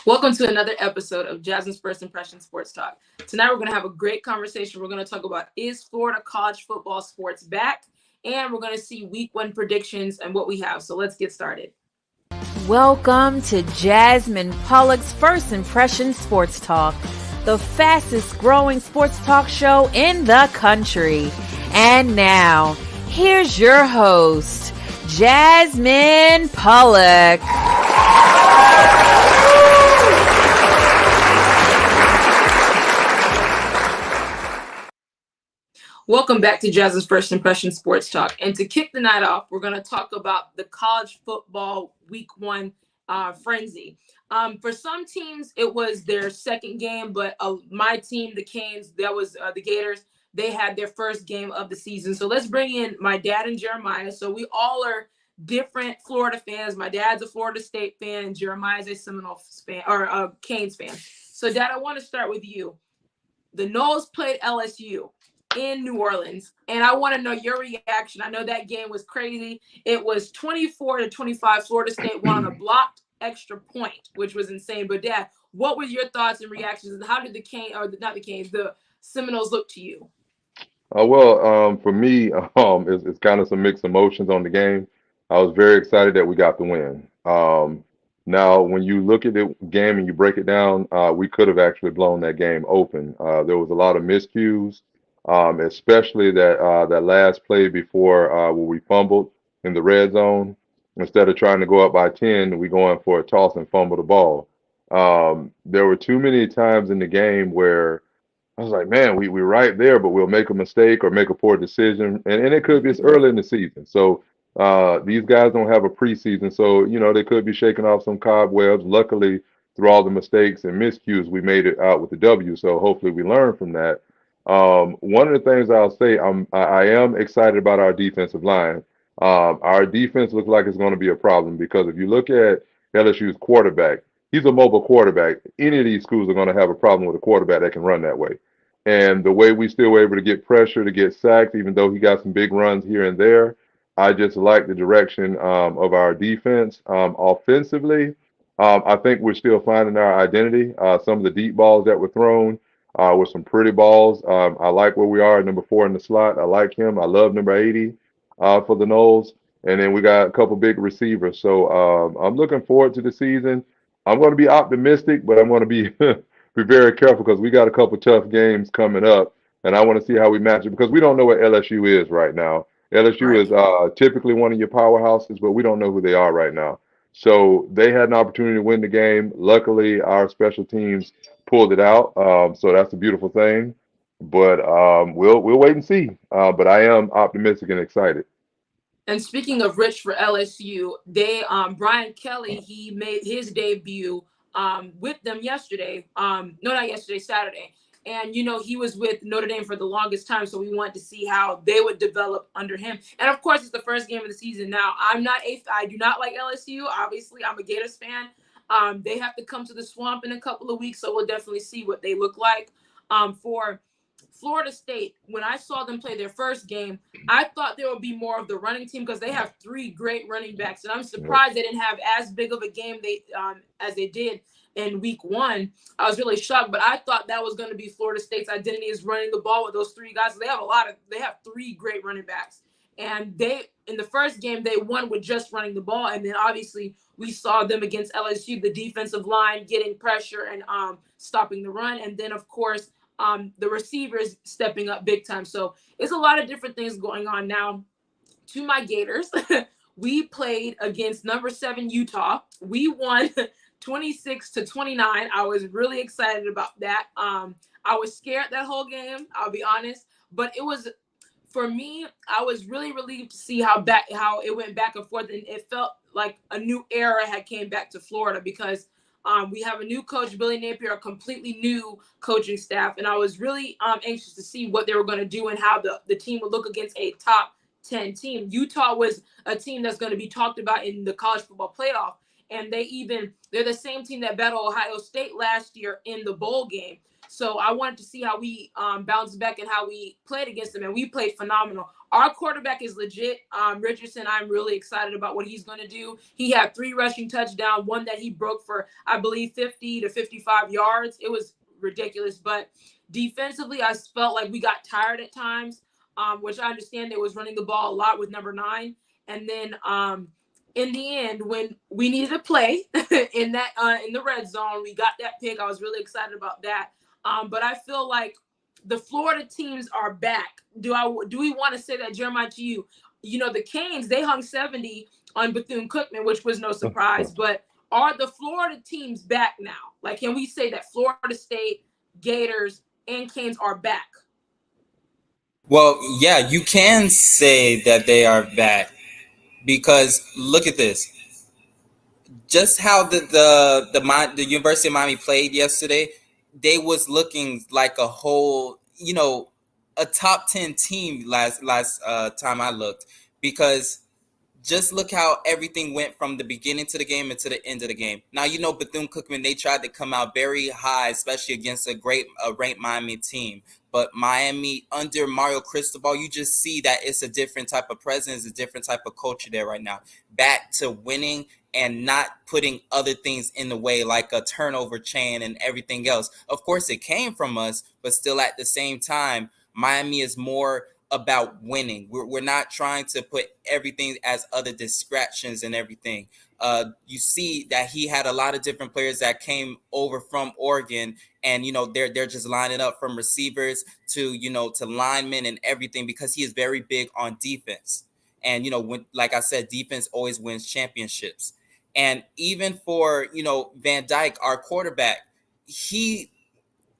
Welcome to another episode of Jasmine's First Impression Sports Talk. Tonight we're going to have a great conversation. We're going to talk about is Florida college football sports back? And we're going to see week one predictions and what we have. So let's get started. Welcome to Jasmine Pollock's First Impression Sports Talk, the fastest growing sports talk show in the country. And now, here's your host, Jasmine Pollock. Welcome back to Jasmine's First Impression Sports Talk. And to kick the night off, we're going to talk about the college football week one frenzy. For some teams, it was their second game, but my team, the Canes, that was the Gators, they had their first game of the season. So let's bring in my dad and Jeremiah. So we all are different Florida fans. My dad's a Florida State fan, and Jeremiah's a Seminoles fan or a Canes fan. So, Dad, I want to start with you. The Noles played LSU in New Orleans, and I want to know your reaction. I know that game was crazy. It was 24-25. Florida State won on a blocked extra point, which was insane. But Dad, what were your thoughts and reactions, and how did the Seminoles look to you? For me, it's kind of some mixed emotions on the game. I was very excited that we got the win. Now, when you look at the game and you break it down, we could have actually blown that game open. There was a lot of miscues, especially that last play before where we fumbled in the red zone. Instead of trying to go up by 10, we going for a toss and fumble the ball. There were too many times in the game where I was like, man, we're right there, but we'll make a mistake or make a poor decision. And it could be it's early in the season. So these guys don't have a preseason. So, they could be shaking off some cobwebs. Luckily, through all the mistakes and miscues, we made it out with the W. So hopefully we learn from that. One of the things I'll say, I am excited about our defensive line. Our defense looks like it's going to be a problem because if you look at LSU's quarterback, he's a mobile quarterback. Any of these schools are going to have a problem with a quarterback that can run that way. And the way we still were able to get pressure, to get sacked, even though he got some big runs here and there, I just like the direction of our defense. Offensively, I think we're still finding our identity. Some of the deep balls that were thrown were some pretty balls. I like where we are at number 4 in the slot. I like him. I love number 80 for the Noles. And then we got a couple big receivers. So I'm looking forward to the season. I'm going to be optimistic, but I'm going to be be very careful because we got a couple tough games coming up, and I want to see how we match it because we don't know what LSU is right now. LSU is typically one of your powerhouses, but we don't know who they are right now. So they had an opportunity to win the game. Luckily, our special teams pulled it out, so that's a beautiful thing. But we'll wait and see. But I am optimistic and excited. And speaking of rich for LSU, Brian Kelly, he made his debut with them yesterday. No, not yesterday, Saturday. And, he was with Notre Dame for the longest time. So we wanted to see how they would develop under him. And of course, it's the first game of the season. Now, I do not like LSU. Obviously, I'm a Gators fan. They have to come to the Swamp in a couple of weeks. So we'll definitely see what they look like. For Florida State, when I saw them play their first game, I thought there would be more of the running team because they have 3 great running backs. And I'm surprised they didn't have as big of a game as they did in week one. I was really shocked, but I thought that was going to be Florida State's identity is running the ball with those 3 guys. They have 3 great running backs. And in the first game, they won with just running the ball. And then obviously we saw them against LSU, the defensive line getting pressure and stopping the run. And then, of course, the receivers stepping up big time. So it's a lot of different things going on now. To my Gators, we played against number 7 Utah. We won 26-29. I was really excited about that. I was scared that whole game, I'll be honest, but it was, for me, I was really relieved to see how it went back and forth, and it felt like a new era had came back to Florida because we have a new coach, Billy Napier, a completely new coaching staff, and I was really anxious to see what they were going to do and how the team would look against a top 10 team. Utah was a team that's going to be talked about in the college football playoff, and they're the same team that battled Ohio State last year in the bowl game. So I wanted to see how we bounced back and how we played against them, and we played phenomenal. Our quarterback is legit. Richardson, I'm really excited about what he's going to do. He had 3 rushing touchdowns, one that he broke for, I believe, 50 to 55 yards. It was ridiculous. But defensively, I felt like we got tired at times, which I understand they was running the ball a lot with number 9. And then in the end, when we needed to play in the red zone, we got that pick. I was really excited about that. But I feel like the Florida teams are back. Do we want to say that, Jeremiah, to you? You know, the Canes, they hung 70 on Bethune-Cookman, which was no surprise. But are the Florida teams back now? Like, can we say that Florida State, Gators, and Canes are back? Well, yeah, you can say that they are back because look at this. Just how the University of Miami played yesterday, they was looking like a whole, a top 10 team last time I looked, because just look how everything went from the beginning to the game and to the end of the game. Now, Bethune-Cookman, they tried to come out very high, especially against a ranked Miami team. But Miami, under Mario Cristobal, you just see that it's a different type of presence, a different type of culture there right now. Back to winning and not putting other things in the way, like a turnover chain and everything else. Of course, it came from us, but still at the same time, Miami is more about winning. We're not trying to put everything as other distractions and everything. You see that he had a lot of different players that came over from Oregon, and they're just lining up from receivers to to linemen and everything, because he is very big on defense. And when, like I said, defense always wins championships. And even for Van Dyke, our quarterback, he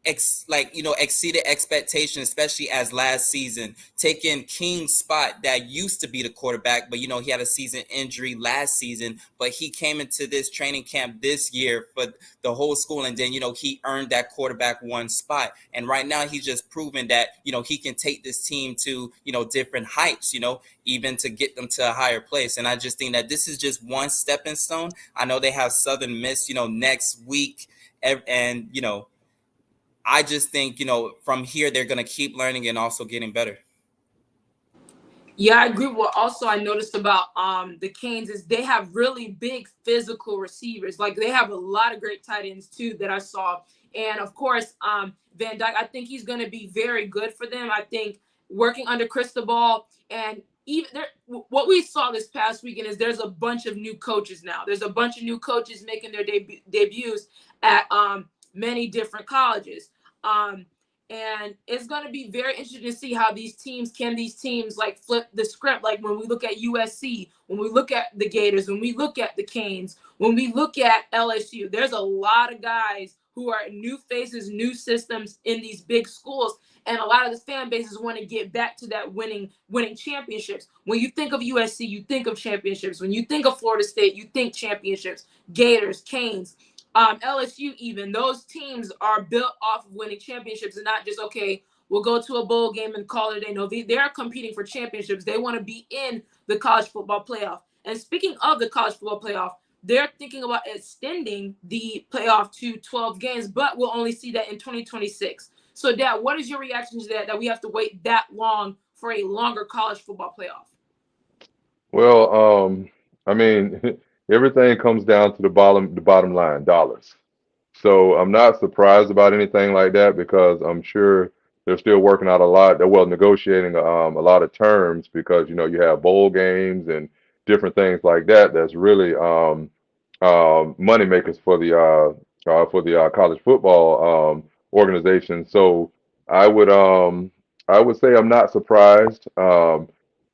exceeded expectations, especially as last season, taking King's spot that used to be the quarterback, but he had a season injury last season, but he came into this training camp this year for the whole school, and then he earned that quarterback 1 spot. And right now he's just proven that he can take this team to different heights, even to get them to a higher place. And I just think that this is just one stepping stone. I know they have Southern Miss next week, and I just think, from here, they're going to keep learning and also getting better. Yeah, I agree. What also I noticed about the Canes is they have really big physical receivers. Like, they have a lot of great tight ends too that I saw. And of course, Van Dyke, I think he's going to be very good for them. I think working under Cristobal, and even what we saw this past weekend is there's a bunch of new coaches now. There's a bunch of new coaches making their debuts at many different colleges. And it's going to be very interesting to see how these teams like flip the script. Like when we look at USC, when we look at the Gators, when we look at the Canes, when we look at LSU, there's a lot of guys who are new faces, new systems in these big schools. And a lot of the fan bases want to get back to that winning championships. When you think of USC, you think of championships. When you think of Florida State, you think championships. Gators, Canes, LSU, even those teams are built off of winning championships, and not just, okay, we'll go to a bowl game and call it a day. No, they're competing for championships. They want to be in the college football playoff. And speaking of the college football playoff, they're thinking about extending the playoff to 12 games, but we'll only see that in 2026. So, Dad, what is your reaction to that we have to wait that long for a longer college football playoff? Well, I mean, everything comes down to the bottom line, dollars. So I'm not surprised about anything like that, because I'm sure they're still working out a lot. They're negotiating a lot of terms, because you have bowl games and different things like that. That's really money makers for the college football organization. So I would um I would say I'm not surprised. I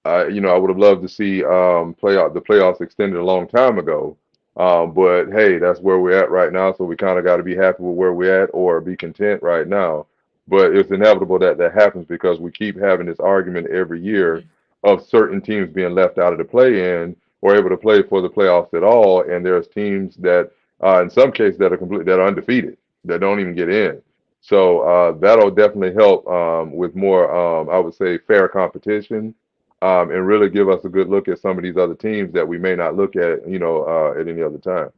would have loved to see the playoffs extended a long time ago. But hey, that's where we're at right now. So we kind of got to be happy with where we're at, or be content right now. But it's inevitable that that happens, because we keep having this argument every year of certain teams being left out of the play-in or able to play for the playoffs at all. And there's teams that, in some cases, that are undefeated, that don't even get in. So that'll definitely help with more, I would say, fair competition, and really give us a good look at some of these other teams that we may not look at, at any other time.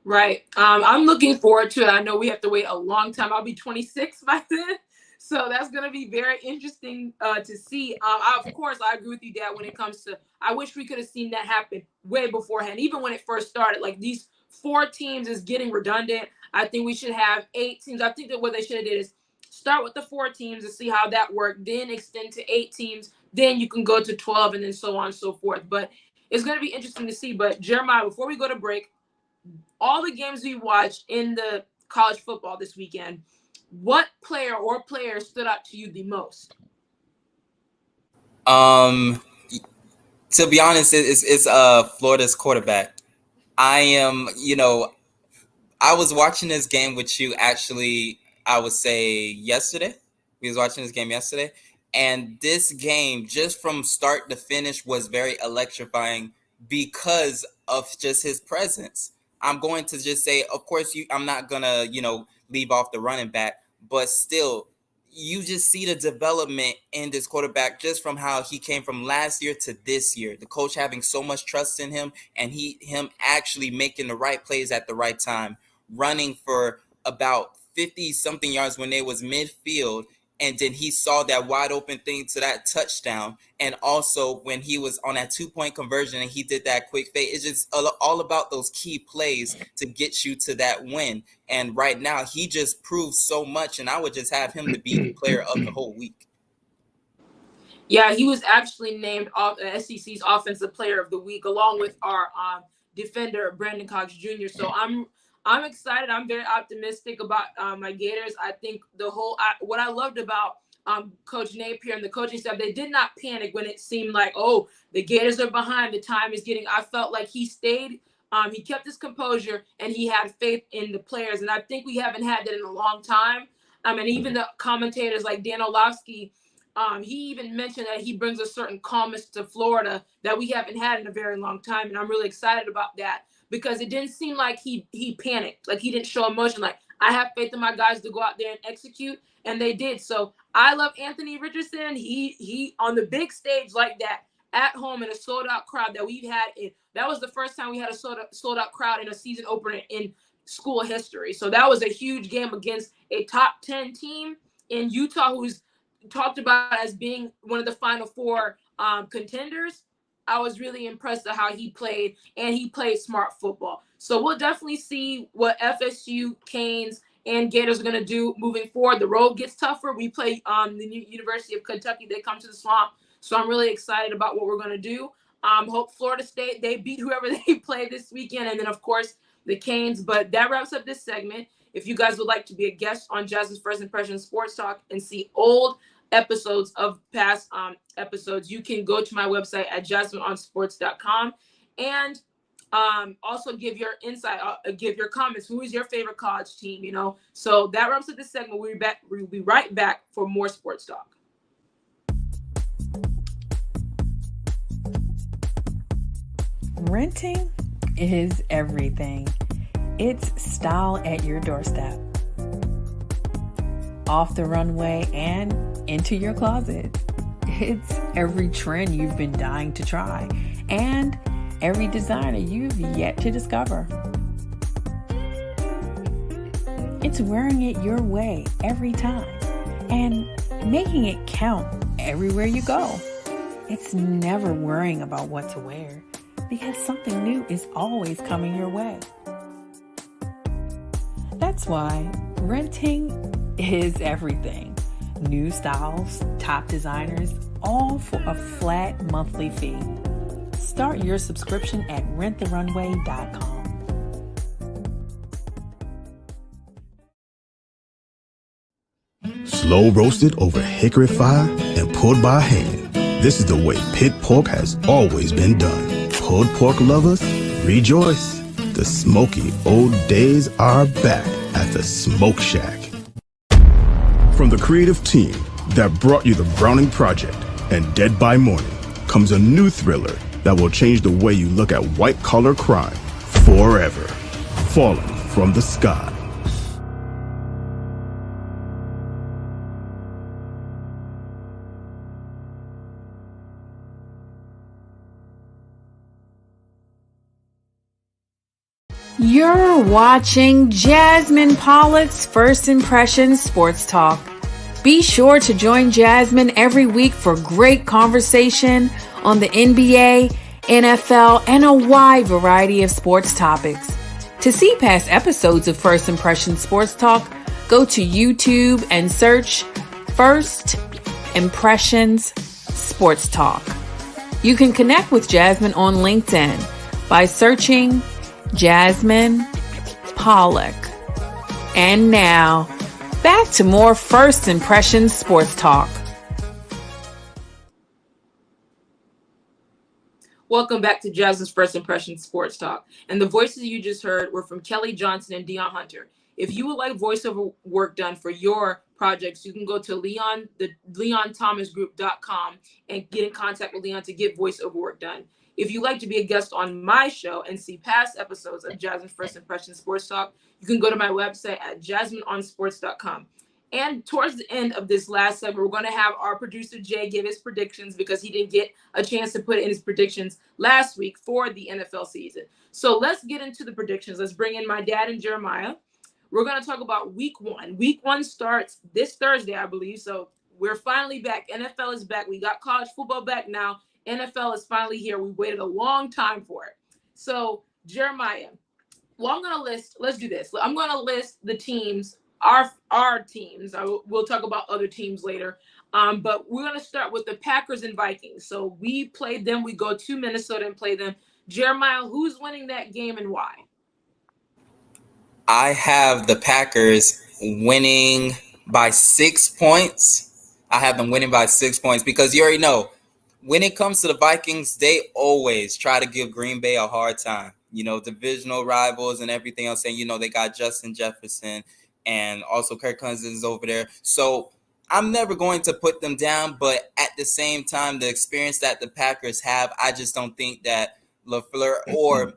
Right. I'm looking forward to it. I know we have to wait a long time. I'll be 26 by then. So that's going to be very interesting to see. Of course, I agree with you, Dad, when it comes to, I wish we could have seen that happen way beforehand, even when it first started. Like these 4 teams is getting redundant. I think we should have 8 teams. I think that what they should have did is start with the 4 teams and see how that worked, then extend to 8 teams. Then you can go to 12 and then so on and so forth. But it's going to be interesting to see. But Jeremiah, before we go to break, all the games we watched in the college football this weekend, what player or players stood out to you the most? To be honest, it's Florida's quarterback. I am, I was watching this game with you actually, I would say yesterday. We was watching this game yesterday. And this game, just from start to finish, was very electrifying because of just his presence. I'm going to just say, of course, I'm not going to, leave off the running back, but still, you just see the development in this quarterback just from how he came from last year to this year. The coach having so much trust in him and him actually making the right plays at the right time, running for about 50 something yards when they was midfield, and then he saw that wide open thing to that touchdown. And also when he was on that 2-point conversion and he did that quick fade, it's just all about those key plays to get you to that win. And right now he just proves so much, and I would just have him to be the player of the whole week. Yeah, he was actually named SEC's Offensive Player of the Week, along with our defender Brandon Cox Jr. So I'm excited. I'm very optimistic about my Gators. I think what I loved about Coach Napier and the coaching staff, they did not panic when it seemed like, oh, the Gators are behind. The time is getting. I felt like he stayed. He kept his composure and he had faith in the players. And I think we haven't had that in a long time. And even the commentators like Dan Orlovsky, he even mentioned that he brings a certain calmness to Florida that we haven't had in a very long time. And I'm really excited about that because it didn't seem like he panicked, like he didn't show emotion. Like, I have faith in my guys to go out there and execute, and they did. So I love Anthony Richardson. He on the big stage like that at home in a sold out crowd that we've had. That was the first time we had a sold out crowd in a season opener in school history. So that was a huge game against a top 10 team in Utah, who's talked about as being one of the Final Four contenders. I was really impressed at how he played, and he played smart football. So we'll definitely see what FSU, Canes, and Gators are going to do moving forward. The road gets tougher. We play the University of Kentucky. They come to the Swamp. So I'm really excited about what we're going to do. Hope Florida State, they beat whoever they play this weekend. And then, of course, the Canes. But that wraps up this segment. If you guys would like to be a guest on Jasmine's First Impression Sports Talk and see old episodes of past episodes, you can go to my website at jasmineonsports.com and also give your insight, give your comments. Who is your favorite college team? So that wraps up this segment. We'll be right back for more sports talk. Renting is everything. It's style at your doorstep, off the runway and into your closet. It's every trend you've been dying to try and every designer you've yet to discover. It's wearing it your way every time and making it count everywhere you go. It's never worrying about what to wear because something new is always coming your way. That's why renting is everything. New styles, top designers, all for a flat monthly fee. Start your subscription at renttherunway.com. Slow roasted over hickory fire and pulled by hand. This is the way pit pork has always been done. Pulled pork lovers, rejoice. The smoky old days are back at the Smoke Shack. From the creative team that brought you The Browning Project and Dead by Morning comes a new thriller that will change the way you look at white-collar crime forever. Falling from the Sky. You're watching Jasmine Pollock's First Impressions Sports Talk. Be sure to join Jasmine every week for great conversation on the NBA, NFL, and a wide variety of sports topics. To see past episodes of First Impressions Sports Talk, go to YouTube and search First Impressions Sports Talk. You can connect with Jasmine on LinkedIn by searching Jasmine Pollock. And now, back to more First Impressions Sports Talk. Welcome back to Jasmine's First Impressions Sports Talk. And the voices you just heard were from Kelly Johnson and Dion Hunter. If you would like voiceover work done for your projects, you can go to leonthomasgroup.com and get in contact with Leon to get voiceover work done. If you'd like to be a guest on my show and see past episodes of Jasmine's First Impressions Sports Talk, you can go to my website at jasmineonsports.com. And towards the end of this last segment, we're going to have our producer Jay give his predictions because he didn't get a chance to put in his predictions last week for the NFL season. So let's get into the predictions. Let's bring in my dad and Jeremiah. We're going to talk about week one. Week one starts this Thursday, I believe. So we're finally back. NFL is back. We got college football back now. NFL is finally here. We waited a long time for it. So, Jeremiah, well, I'm going to list, let's do this. I'm going to list the teams, our teams. We'll talk about other teams later. But we're going to start with the Packers and Vikings. So we played them. We go to Minnesota and play them. Jeremiah, who's winning that game and why? I have the Packers winning by 6 points. I have them winning by 6 points because you already know, when it comes to the Vikings, they always try to give Green Bay a hard time. You know, divisional rivals and everything else. And, you know, they got Justin Jefferson and also Kirk Cousins over there. So I'm never going to put them down. But at the same time, the experience that the Packers have, I just don't think that LaFleur or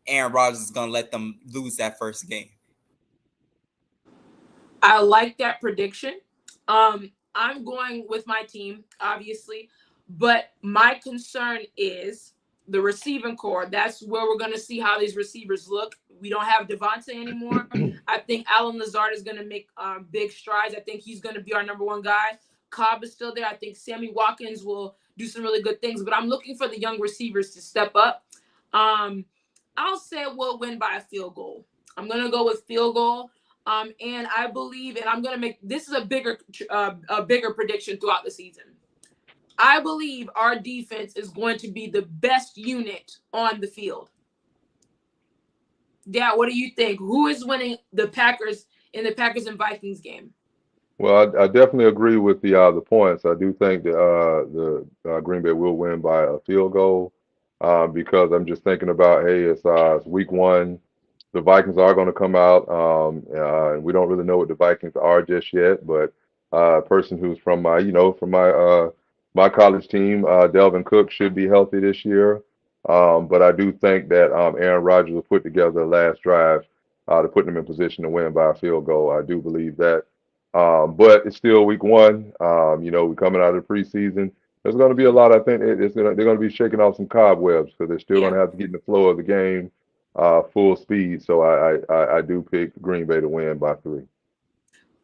Aaron Rodgers is going to let them lose that first game. I like that prediction. I'm going with my team, obviously. But my concern is the receiving core. That's where we're going to see how these receivers look. We don't have Devontae anymore. I think Alan Lazard is going to make big strides. I think he's going to be our number one guy. Cobb is still there. I think Sammy Watkins will do some really good things. But I'm looking for the young receivers to step up. I'll say we'll win by a field goal. I'm going to go with field goal. And I believe, and I'm going to make this is a bigger prediction throughout the season. I believe our defense is going to be the best unit on the field. Dad, what do you think? Who is winning the Packers in the Packers and Vikings game? Well, I definitely agree with the points. I do think the Green Bay will win by a field goal because I'm just thinking about, hey, it's week one. The Vikings are going to come out, and we don't really know what the Vikings are just yet. But a person who's from my college team, Delvin Cook, should be healthy this year. But I do think that Aaron Rodgers will put together a last drive to put them in position to win by a field goal. I do believe that. But it's still week one. We're coming out of the preseason. There's going to be a lot. I think they're going to be shaking off some cobwebs because they're still going to have to get in the flow of the game full speed. So I do pick Green Bay to win by 3.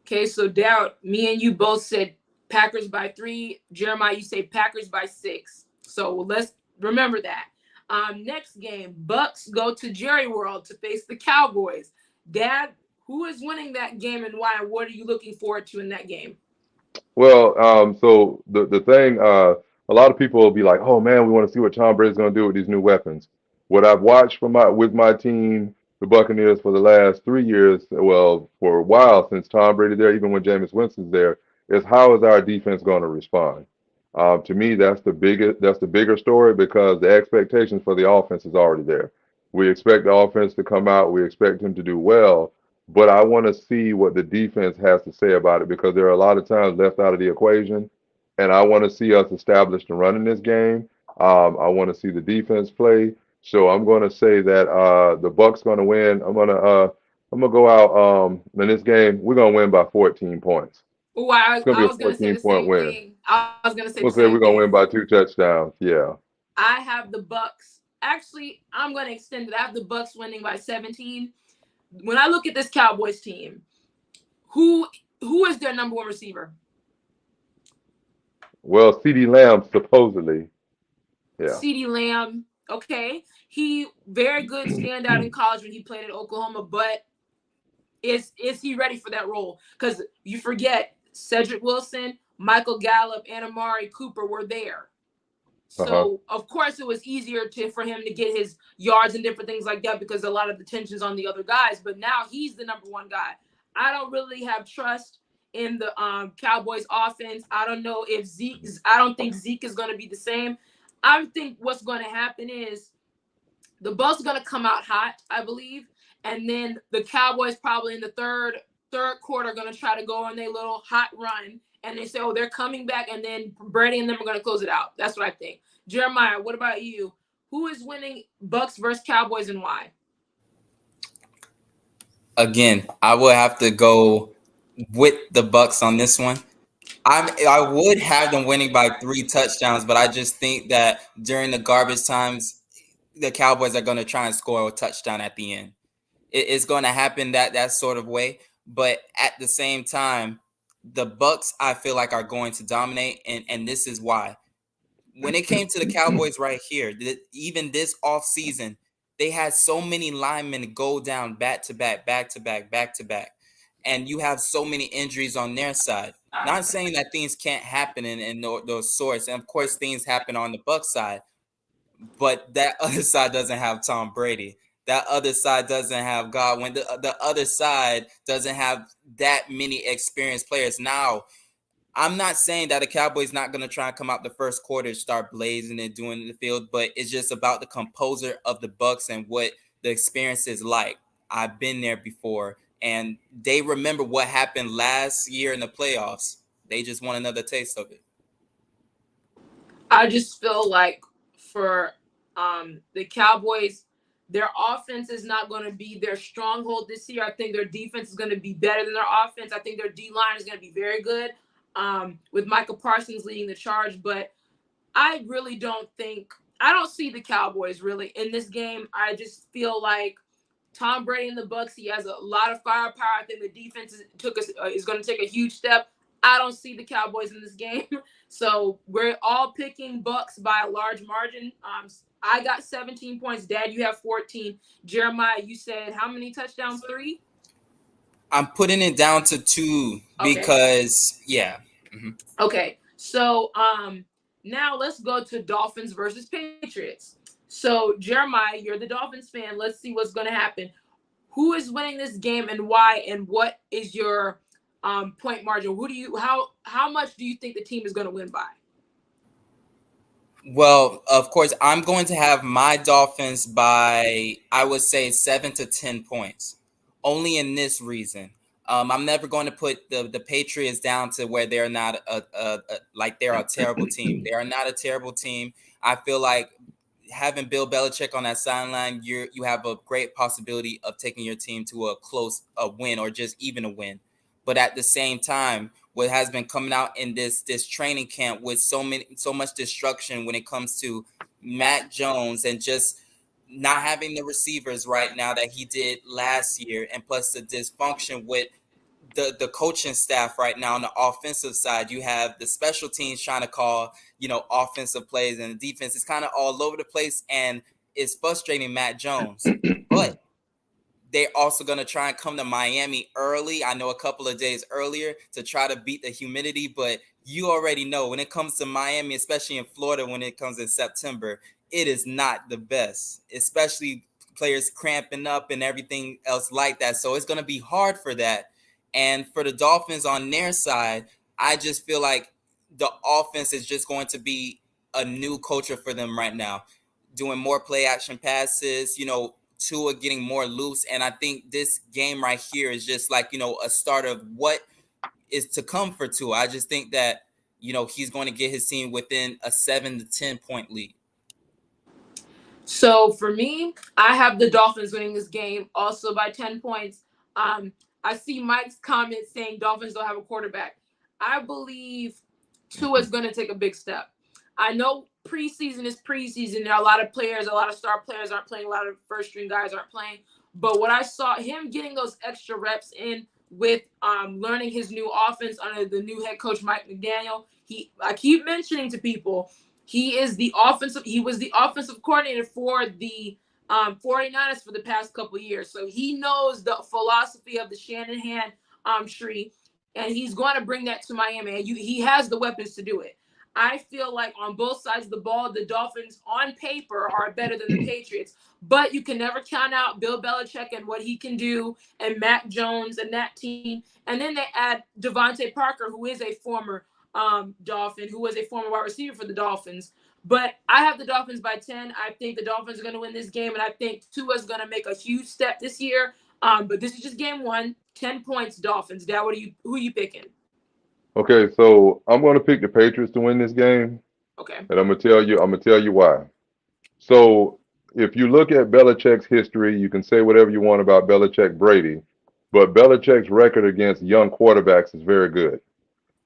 Okay, so Dad, me and you both said Packers by 3. Jeremiah, you say Packers by 6. So let's remember that. Next game, Bucks go to Jerry World to face the Cowboys. Dad, who is winning that game and why? What are you looking forward to in that game? Well, so the thing, a lot of people will be like, "Oh man, we want to see what Tom Brady's going to do with these new weapons." What I've watched with my team, the Buccaneers, for the last 3 years, well, for a while since Tom Brady there, even when Jameis Winston's there, is how is our defense going to respond? To me, that's the bigger story because the expectations for the offense is already there. We expect the offense to come out. We expect them to do well. But I want to see what the defense has to say about it because there are a lot of times left out of the equation. And I want to see us established and running this game. I want to see the defense play. So I'm going to say that the Bucks going to win. I'm gonna go out in this game. We're going to win by 14 points. Oh, I It's going to was be going a to say the 14-point same win. thing. I was going to say We'll say we're going to win by 2 touchdowns. Yeah. I have the Bucks actually, I'm going to extend it. I have the Bucks winning by 17. When I look at this Cowboys team, who is their number one receiver? Well, CeeDee Lamb supposedly. Yeah. CeeDee Lamb. Okay, he very good standout in college when he played at Oklahoma, but is he ready for that role? Because you forget Cedric Wilson, Michael Gallup, and Amari Cooper were there. So of course it was easier for him to get his yards and different things like that because a lot of the tension's on the other guys. But now he's the number one guy. I don't really have trust in the Cowboys offense. I don't know if I don't think Zeke is going to be the same. I think what's going to happen is the Bucs are going to come out hot, I believe. And then the Cowboys probably in the third quarter are going to try to go on their little hot run. And they say, oh, they're coming back. And then Brady and them are going to close it out. That's what I think. Jeremiah, what about you? Who is winning Bucs versus Cowboys and why? Again, I will have to go with the Bucs on this one. I would have them winning by 3 touchdowns, but I just think that during the garbage times, the Cowboys are going to try and score a touchdown at the end. It's going to happen that sort of way. But at the same time, the Bucs, I feel like, are going to dominate, and this is why. When it came to the Cowboys right here, even this offseason, they had so many linemen go down back to back. And you have so many injuries on their side. Not saying that things can't happen in those sorts. And, of course, things happen on the Bucs side. But that other side doesn't have Tom Brady. That other side doesn't have Godwin. The other side doesn't have that many experienced players. Now, I'm not saying that the Cowboys not going to try and come out the first quarter, start blazing and doing in the field, but it's just about the composure of the Bucs and what the experience is like. I've been there before, and they remember what happened last year in the playoffs. They just want another taste of it. I just feel like for the Cowboys, their offense is not going to be their stronghold this year. I think their defense is going to be better than their offense. I think their D-line is going to be very good with Micah Parsons leading the charge. But I really don't see the Cowboys really in this game. I just feel like Tom Brady and the Bucs, he has a lot of firepower. I think the defense is going to take a huge step. I don't see the Cowboys in this game. So we're all picking Bucs by a large margin. I got 17 points. Dad, you have 14. Jeremiah, you said how many touchdowns? 3? I'm putting it down to 2 because, yeah. Mm-hmm. Okay. So now let's go to Dolphins versus Patriots. So, Jeremiah, you're the Dolphins fan. Let's see what's going to happen. Who is winning this game and why? And what is your point margin? How much do you think the team is going to win by? Well, of course, I'm going to have my Dolphins by, I would say, 7 to 10 points. Only in this reason. I'm never going to put the Patriots down to where they're not they're a terrible team. They are not a terrible team. I feel like having Bill Belichick on that sideline, you have a great possibility of taking your team to a win or just even a win. But at the same time, what has been coming out in this training camp with so much destruction when it comes to Matt Jones and just not having the receivers right now that he did last year, and plus the dysfunction with the coaching staff right now on the offensive side. You have the special teams trying to call, offensive plays, and the defense is kind of all over the place, and it's frustrating Matt Jones. But they're also going to try and come to Miami early. I know a couple of days earlier to try to beat the humidity, but you already know when it comes to Miami, especially in Florida, when it comes in September, it is not the best, especially players cramping up and everything else like that. So it's going to be hard for that. And for the Dolphins on their side, I just feel like the offense is just going to be a new culture for them right now, doing more play action passes, Tua getting more loose. And I think this game right here is just like, a start of what is to come for Tua. I just think that, he's going to get his team within a 7 to 10 point lead. So for me, I have the Dolphins winning this game also by 10 points. I see Mike's comment saying Dolphins don't have a quarterback. I believe Tua is going to take a big step. I know preseason is preseason. There are a lot of players, a lot of star players aren't playing, a lot of first string guys aren't playing. But what I saw him getting those extra reps in with learning his new offense under the new head coach Mike McDaniel. I keep mentioning to people, he was the offensive coordinator for the 49ers for the past couple of years. So he knows the philosophy of the Shanahan tree, and he's going to bring that to Miami. And he has the weapons to do it. I feel like on both sides of the ball, the Dolphins on paper are better than the Patriots, but you can never count out Bill Belichick and what he can do, and Mac Jones and that team. And then they add Devontae Parker, who is a former Dolphin, who was a former wide receiver for the Dolphins. But I have the Dolphins by 10. I think the Dolphins are going to win this game, and I think Tua's going to make a huge step this year. But this is just game one. 10 points, Dolphins. Dad, who are you picking? Okay, so I'm going to pick the Patriots to win this game, Okay. and I'm gonna tell you why. So if you look at Belichick's history, you can say whatever you want about Belichick Brady, but Belichick's record against young quarterbacks is very good.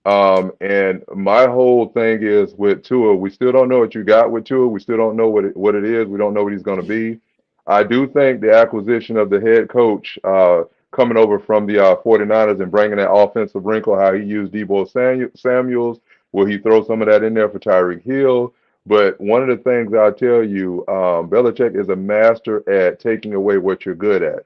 And my whole thing is with Tua, we still don't know what you got with Tua. We still don't know what it is. We don't know what he's going to be. I do think the acquisition of the head coach coming over from the 49ers and bringing that offensive wrinkle, how he used Deebo Samuels, will he throw some of that in there for Tyreek Hill? But one of the things I'll tell you, Belichick is a master at taking away what you're good at.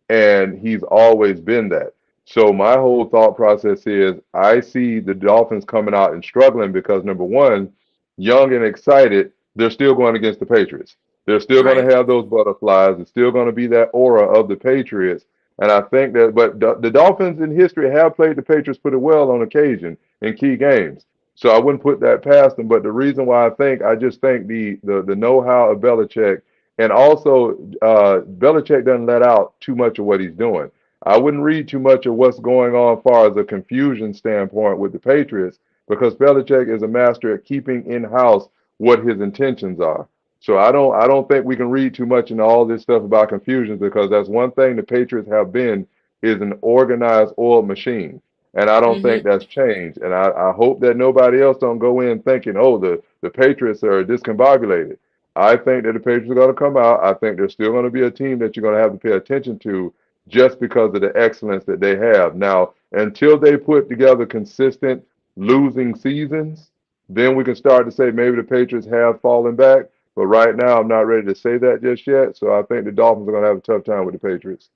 And he's always been that. So my whole thought process is I see the Dolphins coming out and struggling because, number one, young and excited, they're still going against the Patriots. They're still going to have those butterflies. It's still going to be that aura of the Patriots. And I think that, but the Dolphins in history have played the Patriots pretty well on occasion in key games. So I wouldn't put that past them. But the reason why I just think the know-how of Belichick, and also Belichick doesn't let out too much of what he's doing. I wouldn't read too much of what's going on as far as a confusion standpoint with the Patriots because Belichick is a master at keeping in-house what his intentions are. So I don't think we can read too much into all this stuff about confusion because that's one thing the Patriots have been is an organized oil machine. And I don't think that's changed. And I hope that nobody else don't go in thinking, oh, the Patriots are discombobulated. I think that the Patriots are going to come out. I think they're still going to be a team that you're going to have to pay attention to just because of the excellence that they have. Now, until they put together consistent losing seasons, then we can start to say maybe the Patriots have fallen back. But right now, I'm not ready to say that just yet. So I think the Dolphins are going to have a tough time with the Patriots.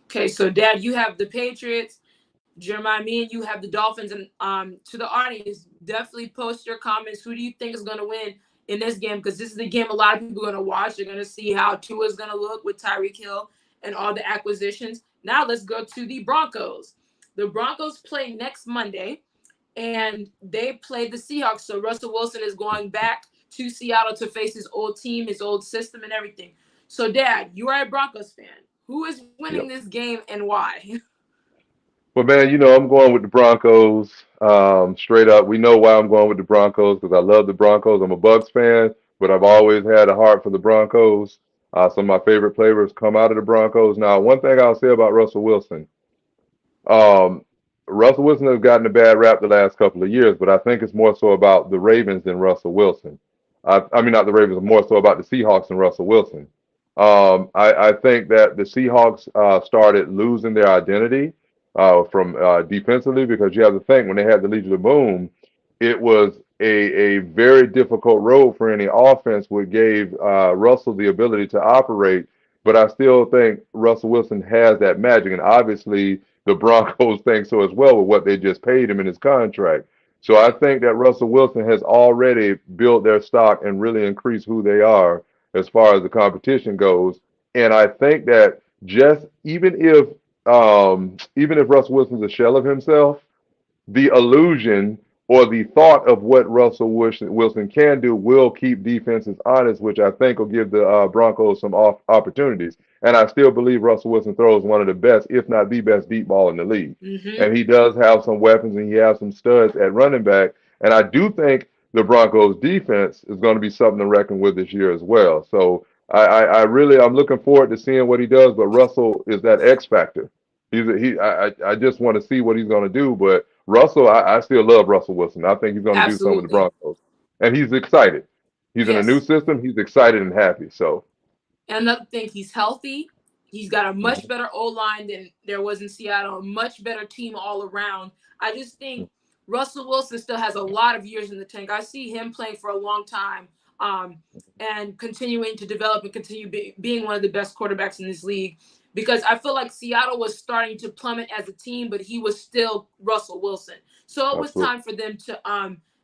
Okay, so Dad, you have the Patriots. Jeremiah, me and you have the Dolphins. And to the audience, definitely post your comments. Who do you think is going to win in this game? Because this is the game a lot of people are going to watch. They're going to see how Tua is going to look with Tyreek Hill and all the acquisitions. Now let's go to the Broncos. The Broncos play next Monday, and they play the Seahawks. So Russell Wilson is going back to Seattle to face his old team, his old system, and everything. So, Dad, you are a Broncos fan. Who is winning this game and why? Well, man, I'm going with the Broncos. Straight up, we know why I'm going with the Broncos because I love the Broncos. I'm a Bucs fan, but I've always had a heart for the Broncos. Some of my favorite players come out of the Broncos. Now, one thing I'll say about Russell Wilson, Russell Wilson has gotten a bad rap the last couple of years, but I think it's more so about the Ravens than Russell Wilson. I mean, not the Ravens, more so about the Seahawks and Russell Wilson. I think that the Seahawks started losing their identity from defensively because you have to think when they had the Legion of Boom, it was a very difficult road for any offense, which gave Russell the ability to operate. But I still think Russell Wilson has that magic, and obviously the Broncos think so as well with what they just paid him in his contract. So I think that Russell Wilson has already built their stock and really increased who they are as far as the competition goes. And I think that just even if Russell Wilson's a shell of himself, the illusion or the thought of what Russell Wilson can do will keep defenses honest, which I think will give the Broncos some opportunities. And I still believe Russell Wilson throws one of the best, if not the best, deep ball in the league. And he does have some weapons and he has some studs at running back. And I do think the Broncos defense is going to be something to reckon with this year as well. So I'm looking forward to seeing what he does. But Russell is that X factor. I just want to see what he's going to do. But Russell, I still love Russell Wilson. I think he's going to do something with the Broncos. and he's excited. He's in a new Yes. system. He's excited and happy. So, And another thing, he's healthy. He's got a much mhm, better O-line than there was in Seattle, a much better team all around. I just think Russell Wilson still has a lot of years in the tank. I see him playing for a long time, and continuing to develop and continue being one of the best quarterbacks in this league, because I feel like Seattle was starting to plummet as a team, but he was still Russell Wilson. So it was absolutely. time for them to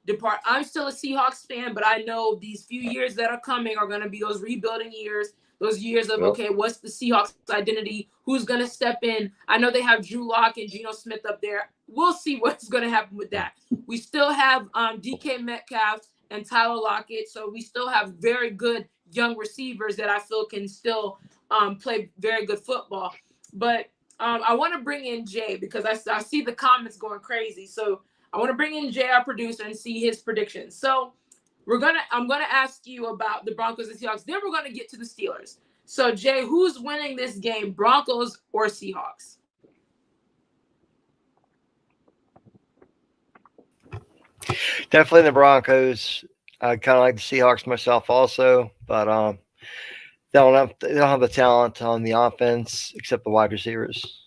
depart. I'm still a Seahawks fan, but I know these few years that are coming are going to be those rebuilding years, those years of, Yep. okay, what's the Seahawks identity? Who's going to step in? I know they have Drew Lock and Geno Smith up there. We'll see what's going to happen with that. We still have DK Metcalf and Tyler Lockett, so we still have very good young receivers that I feel can still play very good football. But I want to bring in Jay, because I see the comments going crazy. So I want to bring in Jay, our producer, and see his predictions. So I'm gonna ask you about the Broncos and Seahawks. Then we're gonna get to the Steelers. So Jay, who's winning this game, Broncos or Seahawks? Definitely the Broncos. I kind of like the Seahawks myself also, but they don't have the talent on the offense except the wide receivers.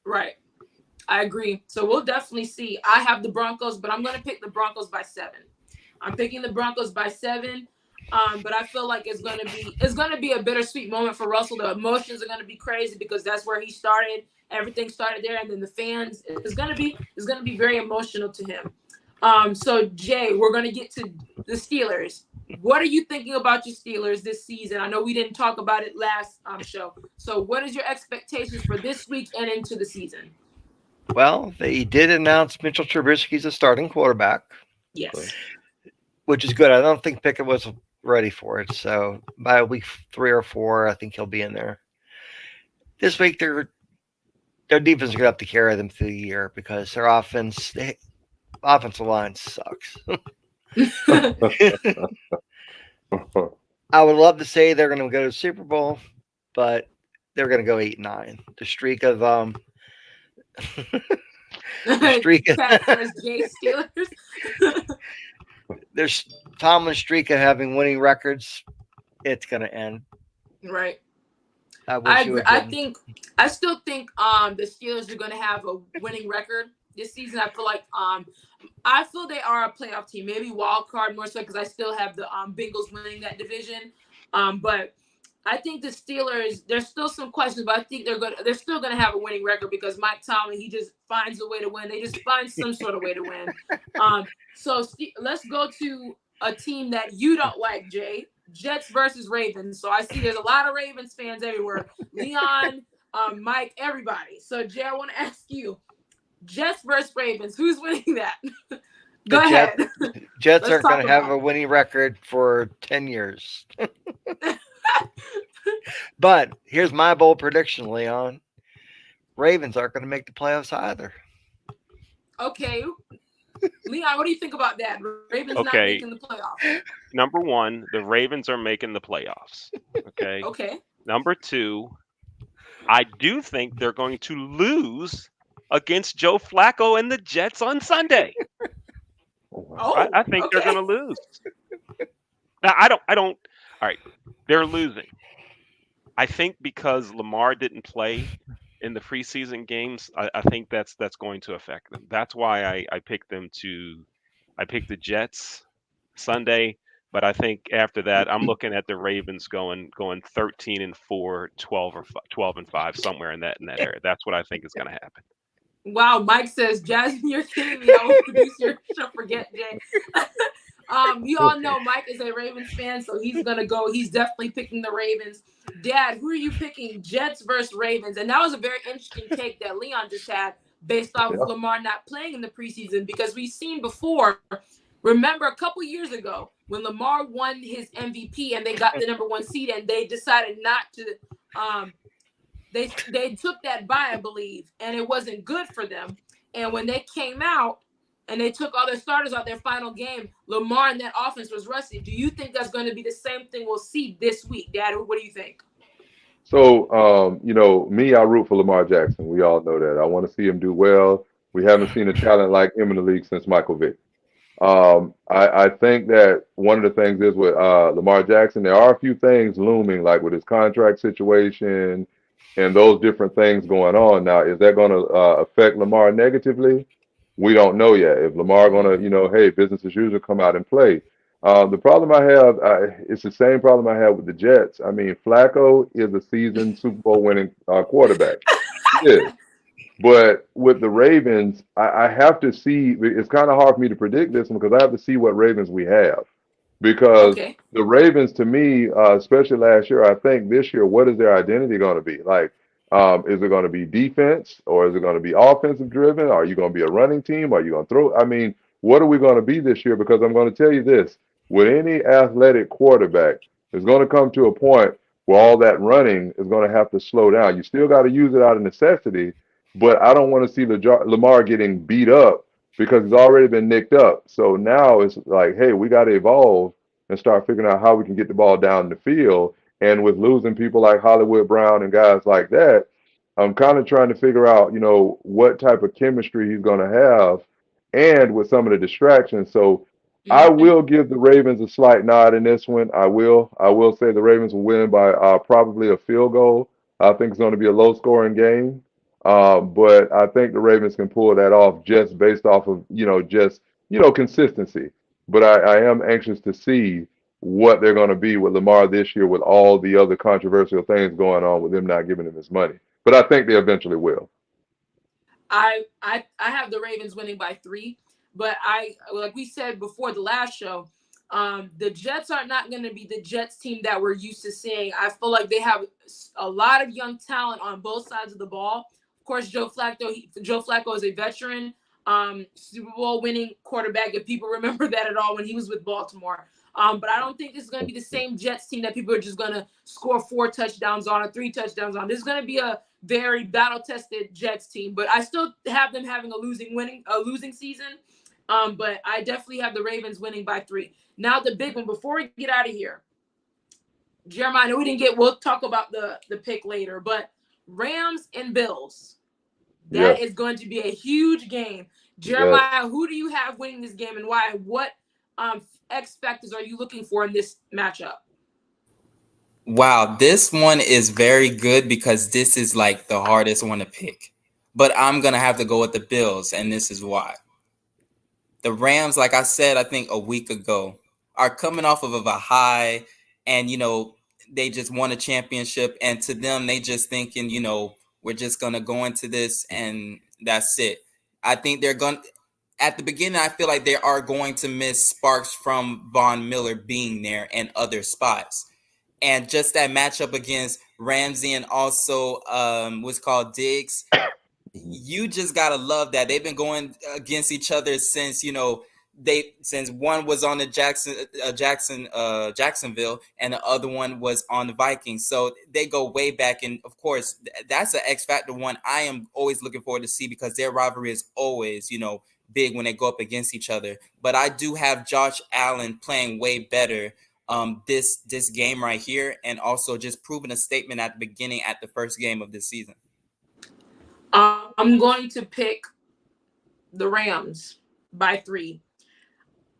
Right. I agree. So we'll definitely see. I have the Broncos, but I'm going to pick the Broncos by 7. I'm picking the Broncos by 7. But I feel like it's going to be a bittersweet moment for Russell. The emotions are going to be crazy because that's where he started. Everything started there, and then the fans is going to be very emotional to him. So Jay, we're going to get to the Steelers. What are you thinking about your Steelers this season? I know we didn't talk about it last show. So what is your expectations for this week and into the season? Well, they did announce Mitchell Trubisky's a starting quarterback. Yes. Which is good. I don't think Pickett was ready for it. So by week 3 or 4, I think he'll be in there. This week, their defense is going to have to carry them through the year because their offensive line sucks. I would love to say they're going to go to the Super Bowl, but they're going to go 8-9. The streak of Jay Steelers. There's Tomlin's streak of having winning records. It's going to end. Right. I agree. I still think the Steelers are going to have a winning record this season. I feel they are a playoff team, maybe wild card more so, because I still have the Bengals winning that division. But I think the Steelers, there's still some questions, but I think they're still gonna have a winning record because Mike Tomlin, he just finds a way to win. They just find some sort of way to win. So let's go to a team that you don't like, Jay. Jets versus Ravens. So I see there's a lot of Ravens fans everywhere. Leon, Mike, everybody. So Jay, I want to ask you, Jets versus Ravens, who's winning that? Go ahead. Jets aren't going to have a winning record for 10 years. But here's my bold prediction, Leon. Ravens aren't going to make the playoffs either. Okay. Leon, what do you think about that? Ravens not making the playoffs. Number 1, the Ravens are making the playoffs. Okay. Okay. Number 2, I do think they're going to lose against Joe Flacco and the Jets on Sunday. I think they're going to lose. Now, I don't. All right, they're losing. I think because Lamar didn't play in the preseason games, I think that's going to affect them. That's why I picked them I picked the Jets Sunday, but I think after that, I'm looking at the Ravens going 13-4, 12-5, somewhere in that area. That's what I think is going to happen. Wow, Mike says, Jasmine, you're kidding me. I will produce your show. Forget Jay. You all know Mike is a Ravens fan, so he's definitely picking the Ravens. Dad, who are you picking? Jets versus Ravens. And that was a very interesting take that Leon just had based off of Lamar not playing in the preseason, because we've seen before. Remember a couple years ago when Lamar won his MVP and they got the number 1 seed and they decided not to they took that bye, I believe, and it wasn't good for them. And when they came out and they took all their starters out their final game, Lamar and that offense was rusty. Do you think that's going to be the same thing we'll see this week, Dad? What do you think? So, me, I root for Lamar Jackson. We all know that. I want to see him do well. We haven't seen a talent like him in the league since Michael Vick. I think that one of the things is with Lamar Jackson, there are a few things looming, like with his contract situation and those different things going on. Now, is that going to affect Lamar negatively? We don't know yet. If Lamar going to, hey, business as usual, come out and play. The problem I have, it's the same problem I have with the Jets. I mean, Flacco is a seasoned Super Bowl winning quarterback. He is. But with the Ravens, I have to see. It's kind of hard for me to predict this one because I have to see what Ravens we have. Because Okay. the Ravens, to me, especially last year, I think this year, what is their identity going to be? Like, is it going to be defense or is it going to be offensive driven? Are you going to be a running team? Are you going to throw? I mean, what are we going to be this year? Because I'm going to tell you this: with any athletic quarterback, it's going to come to a point where all that running is going to have to slow down. You still got to use it out of necessity, but I don't want to see Lamar getting beat up because he's already been nicked up. So now it's like, hey, we got to evolve and start figuring out how we can get the ball down the field. And with losing people like Hollywood Brown and guys like that, I'm kind of trying to figure out, what type of chemistry he's going to have and with some of the distractions. So I Hmm. will give the Ravens a slight nod in this one. I will. I will say the Ravens will win by probably a field goal. I think it's going to be a low scoring game. But I think the Ravens can pull that off just based off of, consistency. But I am anxious to see what they're going to be with Lamar this year with all the other controversial things going on with them not giving him his money. But I think they eventually will. I have the Ravens winning by 3, but like we said before the last show, the Jets are not going to be the Jets team that we're used to seeing. I feel like they have a lot of young talent on both sides of the ball. Of course, Joe Flacco is a veteran, Super Bowl winning quarterback. If people remember that at all when he was with Baltimore. But I don't think this is going to be the same Jets team that people are just going to score 4 touchdowns on or 3 touchdowns on. This is going to be a very battle-tested Jets team, but I still have them having a losing season. But I definitely have the Ravens winning by 3. Now the big one before we get out of here, Jeremiah. I know we'll talk about the pick later, but Rams and Bills. That Yes, is going to be a huge game. yes. Jeremiah, who do you have winning this game and why? What X factors are you looking for in this matchup? Wow, this one is very good because this is like the hardest one to pick. But I'm going to have to go with the Bills, and this is why. The Rams, like I said, I think a week ago, are coming off of a high, and they just won a championship, and to them, they just thinking, we're just gonna go into this and that's it. I think they're going at the beginning. I feel like they are going to miss sparks from Von Miller being there and other spots, and just that matchup against Ramsey and also what's called Diggs. Mhm. You just gotta love that they've been going against each other since since one was on the Jacksonville and the other one was on the Vikings. So they go way back, and of course that's an X factor one I am always looking forward to see because their rivalry is always big when they go up against each other. But I do have Josh Allen playing way better this game right here, and also just proving a statement at the beginning at the first game of this season. I'm going to pick the Rams by 3.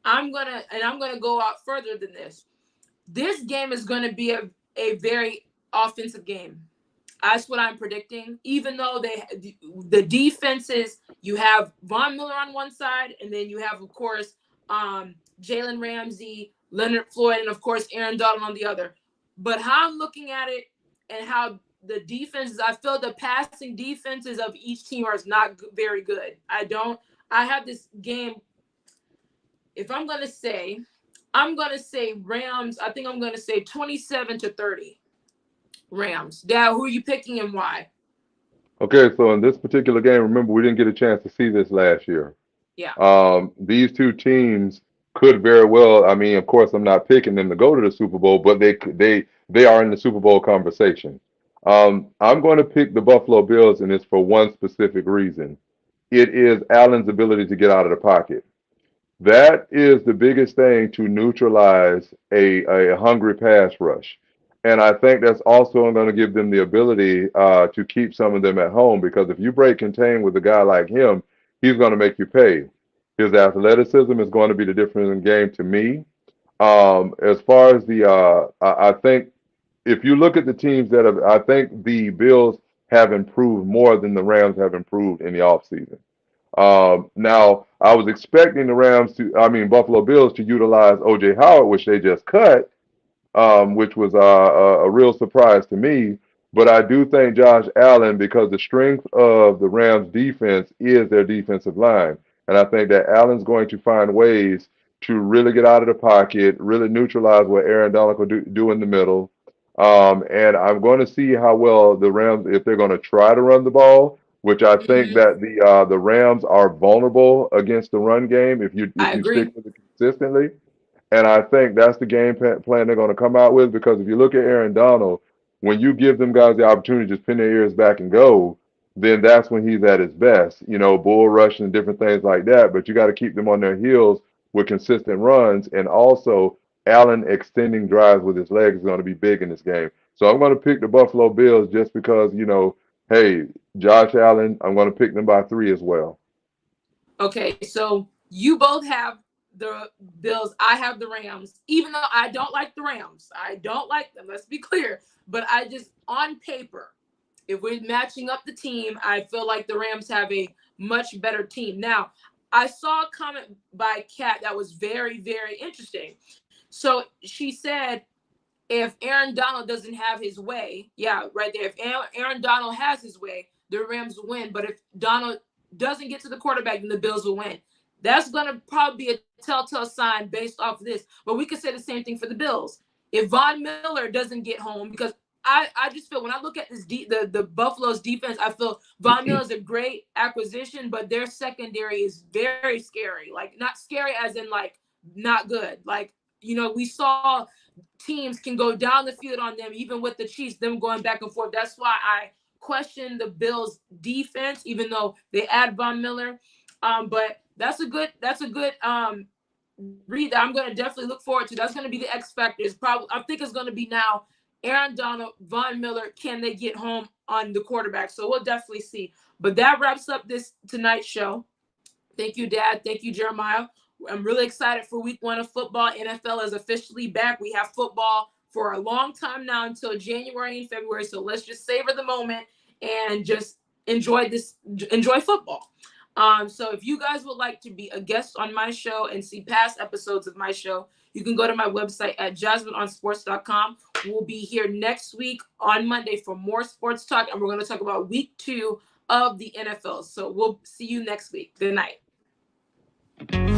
I'm gonna go out further than this. This game is gonna be a very offensive game. That's what I'm predicting. Even though the defenses, you have Von Miller on one side, and then you have, of course, Jalen Ramsey, Leonard Floyd, and of course Aaron Donald on the other. But how I'm looking at it and how the defenses, I feel the passing defenses of each team are not very good. I have this game. If I'm gonna say Rams. I think I'm gonna say 27-30 Rams. Dad, who are you picking and why? Okay, so in this particular game, remember we didn't get a chance to see this last year. Yeah. These two teams could very well. I mean, of course, I'm not picking them to go to the Super Bowl, but they are in the Super Bowl conversation. I'm going to pick the Buffalo Bills, and it's for one specific reason. It is Allen's ability to get out of the pocket. That is the biggest thing to neutralize a hungry pass rush. And I think that's also going to give them the ability to keep some of them at home because if you break contain with a guy like him, he's going to make you pay. His athleticism is going to be the difference in the game to me. As far as I think if you look at the teams that have, I think the Bills have improved more than the Rams have improved in the offseason. Now, I was expecting the Buffalo Bills to utilize O.J. Howard, which they just cut, which was a real surprise to me. But I do think Josh Allen, because the strength of the Rams defense is their defensive line. And I think that Allen's going to find ways to really get out of the pocket, really neutralize what Aaron Donald could do in the middle. And I'm going to see how well the Rams, if they're going to try to run the ball, which I think that the Rams are vulnerable against the run game if you I stick agree. with it consistently. And I think that's the game plan they're going to come out with, because if you look at Aaron Donald, when you give them guys the opportunity to just pin their ears back and go, then that's when he's at his best, bull rushing and different things like that. But you got to keep them on their heels with consistent runs. And also, Allen extending drives with his legs is going to be big in this game. So I'm going to pick the Buffalo Bills just because, hey, Josh Allen, I'm going to pick them by 3 as well. Okay, so you both have the Bills. I have the Rams, even though I don't like the Rams. I don't like them. Let's be clear. But I just, on paper, if we're matching up the team, I feel like the Rams have a much better team. Now, I saw a comment by Kat that was very, very interesting. So she said, if Aaron Donald doesn't have his way, yeah, right there. If Aaron Donald has his way, the Rams will win. But if Donald doesn't get to the quarterback, then the Bills will win. That's going to probably be a telltale sign based off of this. But we could say the same thing for the Bills. If Von Miller doesn't get home, because I just feel when I look at this the Buffalo's defense, I feel Von Miller is a great acquisition, but their secondary is very scary. Like, not scary as in like not good. Like, we saw teams can go down the field on them, even with the Chiefs, them going back and forth. That's why I question the Bills defense, even though they add Von Miller. But that's a good read that I'm going to definitely look forward to. That's going to be the X factors. Probably, I think it's going to be now Aaron Donald, Von Miller. Can they get home on the quarterback? So we'll definitely see. But that wraps up this tonight's show. Thank you, Dad. Thank you, Jeremiah. I'm really excited for week 1 of football. NFL is officially back. We have football for a long time now until January and February. So let's just savor the moment and just enjoy football. So if you guys would like to be a guest on my show and see past episodes of my show, you can go to my website at jasmineonsports.com. We'll be here next week on Monday for more sports talk, and we're going to talk about week 2 of the NFL. So we'll see you next week. Good night.